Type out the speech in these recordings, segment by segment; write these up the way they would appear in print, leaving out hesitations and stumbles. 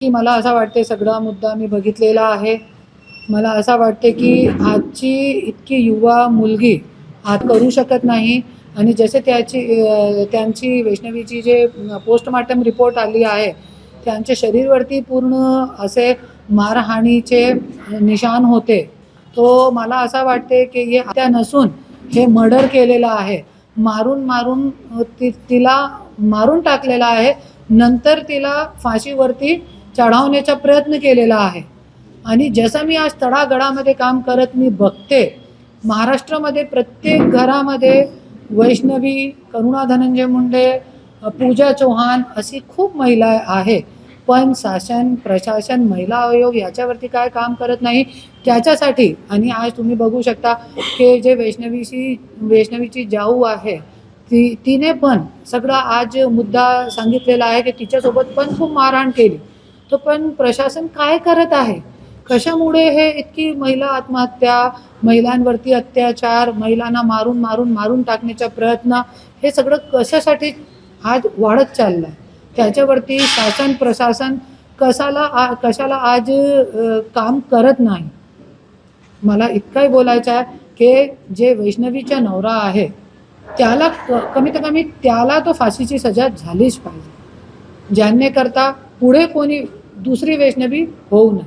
की मला असं वाटते सगळा मुद्दा मी बघितलेला आहे. मला असं वाटते की आजची इतकी युवा मुलगी आज करू शकत नाही आणि जसे त्यांची वैष्णवीची जे पोस्टमार्टम रिपोर्ट आली आहे त्यांच्या शरीरवरती पूर्ण असे मारहाणीचे निशाण होते. तो मला असं वाटते की हे हत्या नसून हे मर्डर केलेलं आहे. मारून मारून तिला मारून टाकलेला आहे. नंतर तिला फाशीवरती चढवण्याचा प्रयत्न केलेला आहे. आणि जसं मी आज तळागाळामध्ये काम करत मी बघते महाराष्ट्रामध्ये प्रत्येक घरामध्ये वैष्णवी, करुणा धनंजय मुंडे, पूजा चौहान अशी खूप महिला आहे. पण शासन प्रशासन महिला आयोग याच्यावरती काय काम करत नाही त्याच्यासाठी. आणि आज तुम्ही बघू शकता की जे वैष्णवीची जाऊ आहे तिने पण सगळा आज मुद्दा सांगितलेला आहे की तिच्यासोबत पण खूप मारहाण केली. तो पण प्रशासन काय करत आहे? कशामुळे हे इतकी महिला आत्महत्या, महिलांवरती अत्याचार, महिलांना मारून टाकण्याचा प्रयत्न हे सगळं कशासाठी आज वाढत चाललं आहे? त्याच्यावरती शासन प्रशासन कशाला आज काम करत नाही. मला इतकंही बोलायचं आहे की जे वैष्णवीचा नवरा आहे त्याला कमीत कमी त्याला तो फाशीची सजा झालीच पाहिजे, ज्यांनी करता पुढे कोणी दुसरी वैष्णवी होऊ नये.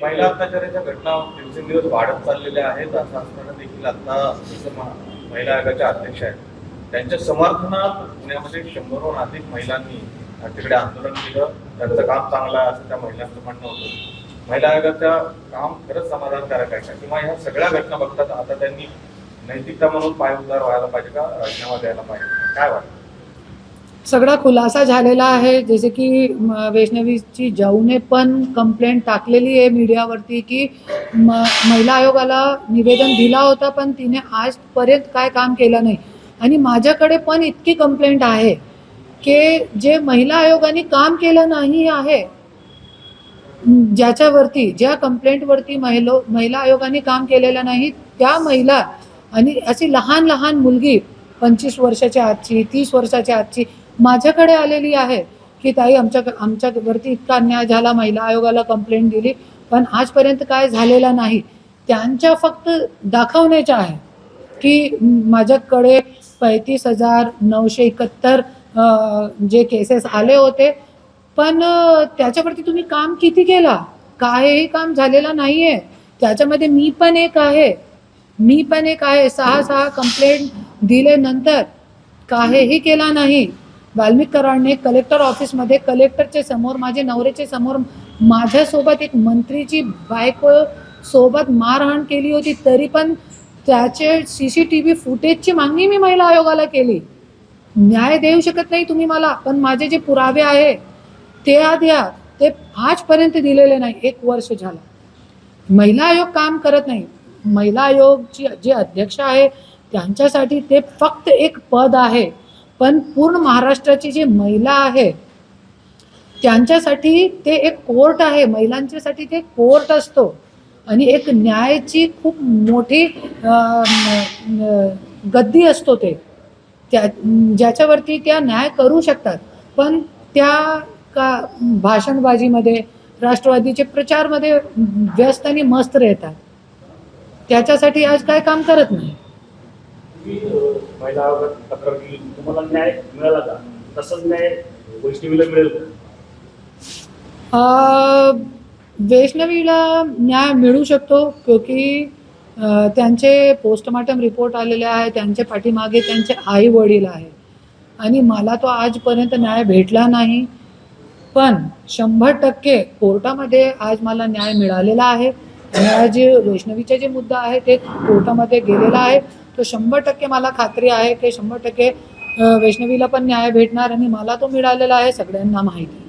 महिला अत्याचाराच्या घटना दिवसेंदिवस वाढत चाललेल्या आहेत. असं असताना देखील आता महिला आयोगाच्या अध्यक्ष आहेत त्यांच्या समर्थनात पुण्यामध्ये 100हून अधिक महिलांनी तिकडे आंदोलन केलं. त्यांचं काम चांगलं आहे असं त्या महिलांचं म्हणणं होतं. महिला आयोगाचं काम खरंच समाधानकारक आहे का, किंवा ह्या सगळ्या घटना बघतात आता त्यांनी नैतिकता म्हणून पायउतार व्हायला पाहिजे का, राजीनामा द्यायला पाहिजे, काय वाटतं? सगळा खुलासा झालेला आहे. जसे की वैष्णवीची जाऊने पण कंप्लेंट टाकलेली आहे मीडियावरती की महिला आयोगाला निवेदन दिला होता पण तिने आजपर्यंत काय काम केलं नाही. आणि माझ्याकडे पण इतकी कंप्लेंट आहे की जे महिला आयोगाने काम केलं नाही आहे, ज्या कंप्लेंटवरती महिला आयोगाने काम केलेलं नाही त्या महिला आणि अशी लहान लहान मुलगी 25 वर्षाच्या आजची, 30 वर्षाच्या आजची माझ्याकडे आलेली आहे की ताई आमच्यावरती इतका अन्याय झाला, महिला आयोगाला कंप्लेंट दिली पण आजपर्यंत काय झालेलं नाही. त्यांच्या फक्त दाखवण्याचं आहे की माझ्याकडे 35,971 जे केसेस आले होते पण त्याच्यावरती तुम्ही काम किती केला? काहीही काम झालेलं नाही आहे. त्याच्यामध्ये मी पण एक आहे. 6 कंप्लेंट दिल्यानंतर काहीही केला नाही. वाल्मिक कराडने कलेक्टर ऑफिसमध्ये कलेक्टरच्या समोर, माझे नवऱ्याच्या समोर, माझ्यासोबत एक मंत्रीची बायको सोबत मारहाण केली होती तरी पण त्याचे CCTV फुटेजची मागणी मी महिला आयोगाला केली. न्याय देऊ शकत नाही तुम्ही मला, पण माझे जे पुरावे आहे ते द्या. ते आजपर्यंत दिलेले नाही. 1 वर्ष झालं. महिला आयोग काम करत नाही. महिला आयोगची जे अध्यक्ष आहे त्यांच्यासाठी ते फक्त एक पद आहे, पण पूर्ण महाराष्ट्राची जी महिला आहे त्यांच्यासाठी ते एक कोर्ट आहे. महिलांच्यासाठी ते कोर्ट असतो आणि एक न्यायाची खूप मोठी गद्दी असतो ते ज्याच्यावरती त्या न्याय करू शकतात. पण त्या का भाषणबाजीमध्ये, राष्ट्रवादीचे प्रचारमध्ये व्यस्त आणि मस्त राहतात. त्याच्यासाठी आज काय काम करत नाही. महिला आयोगात तक्रार केली, तुम्हाला न्याय मिळाला का? तसंच न्याय वैष्णवीला मिळेल का? वैष्णवीला न्याय मिळू शकतो क्योंकि त्यांचे पोस्टमार्टम रिपोर्ट आलेले आहे. त्यांच्या पाठीमागे त्यांचे आई वडील आहे आणि मला तो आजपर्यंत न्याय भेटला नाही. पण 100% कोर्टामध्ये आज मला न्याय मिळालेला आहे. आणि आज वैष्णवीचा जे मुद्दा आहे ते कोर्टामध्ये गेलेला आहे. तो 100% मला खात्री आहे की 100% वैष्णवीला पण न्याय भेटणार आणि मला तो मिळालेला आहे, सगळ्यांना माहिती.